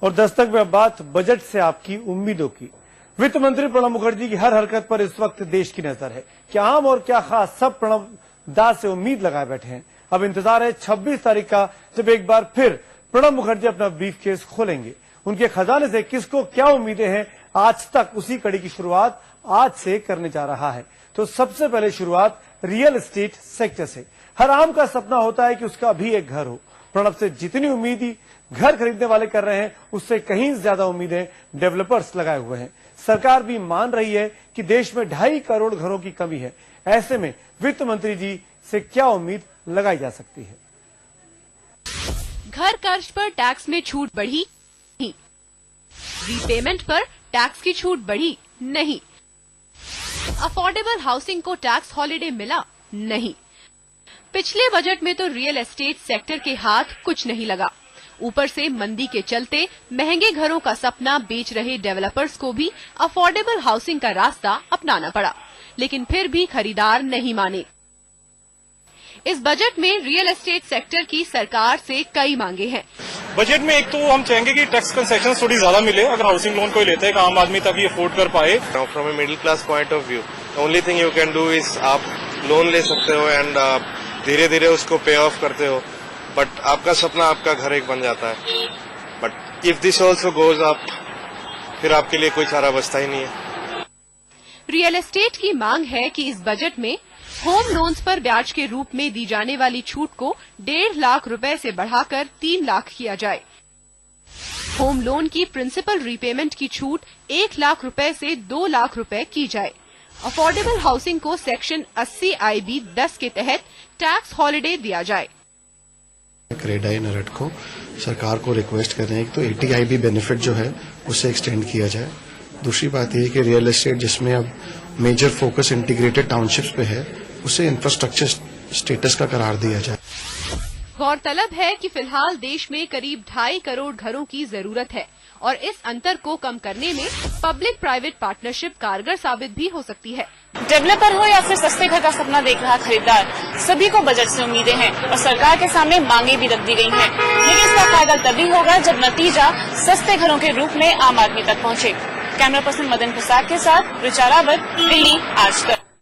और दस्तक में अब बात बजट से आपकी उम्मीदों की। वित्त मंत्री प्रणब मुखर्जी की हर हरकत पर इस वक्त देश की नजर है। क्या आम और क्या खास, सब प्रणब दा से उम्मीद लगाए बैठे हैं। अब इंतजार है 26 तारीख का, जब एक बार फिर प्रणब मुखर्जी अपना ब्रीफ केस खोलेंगे। उनके खजाने से किसको क्या उम्मीदें हैं, आज तक उसी कड़ी की शुरुआत आज से करने जा रहा है। तो सबसे पहले शुरुआत रियल एस्टेट सेक्टर से। हर आम का सपना होता है कि उसका भी एक घर हो। प्रणब से जितनी उम्मीद घर खरीदने वाले कर रहे हैं, उससे कहीं ज्यादा उम्मीदें डेवलपर्स लगाए हुए हैं। सरकार भी मान रही है कि देश में 2.5 करोड़ घरों की कमी है। ऐसे में वित्त मंत्री जी से क्या उम्मीद लगाई जा सकती है। घर कर्ज पर टैक्स में छूट बढ़ी नहीं, रीपेमेंट पर टैक्स की छूट बढ़ी नहीं, अफोर्डेबल हाउसिंग को टैक्स हॉलिडे मिला नहीं। पिछले बजट में तो रियल एस्टेट सेक्टर के हाथ कुछ नहीं लगा। ऊपर से मंदी के चलते महंगे घरों का सपना बेच रहे डेवलपर्स को भी अफोर्डेबल हाउसिंग का रास्ता अपनाना पड़ा, लेकिन फिर भी खरीदार नहीं माने। इस बजट में रियल एस्टेट सेक्टर की सरकार से कई मांगे हैं। बजट में एक तो हम चाहेंगे कि टैक्स कंसेशन थोड़ी ज्यादा मिले, अगर हाउसिंग लोन कोई लेता है आम आदमी ताकि अफोर्ड कर पाए। From a middle class point of view, the only thing you can do is आप लोन ले सकते हो एंड धीरे धीरे उसको पे ऑफ करते हो, बट आपका सपना आपका घर एक बन जाता है। But if this also goes up, फिर आपके लिए कोई चारा बचता ही नहीं है। रियल एस्टेट की मांग है कि इस बजट में होम लोन्स पर ब्याज के रूप में दी जाने वाली छूट को 1.5 लाख रुपए से बढ़ाकर 3 लाख किया जाए। होम लोन की प्रिंसिपल रीपेमेंट की छूट 1 लाख रुपए से 2 लाख रुपए की जाए। अफोर्डेबल हाउसिंग को सेक्शन 80 IB 10 के तहत टैक्स हॉलिडे दिया जाए। क्रेडाई नरेट को सरकार को रिक्वेस्ट कर रहे हैं कि तो 80 IB बेनिफिट जो है उसे एक्सटेंड किया जाए। दूसरी बात यह है कि रियल एस्टेट जिसमें अब मेजर फोकस इंटीग्रेटेड टाउनशिप्स पे है, उसे इंफ्रास्ट्रक्चर स्टेटस का करार दिया जाए। गौरतलब है कि फिलहाल देश में करीब 2.5 करोड़ घरों की जरूरत है और इस अंतर को कम करने में पब्लिक प्राइवेट पार्टनरशिप कारगर साबित भी हो सकती है। डेवलपर हो या फिर सस्ते घर का सपना देख रहा खरीदार, सभी को बजट से उम्मीदें हैं और सरकार के सामने मांगे भी रख दी गई हैं। लेकिन इसका फायदा तभी होगा जब नतीजा सस्ते घरों के रूप में आम आदमी तक पहुंचे। कैमरा पर्सन मदन प्रसाद के साथ ऋचा रावत, दिल्ली आज तक।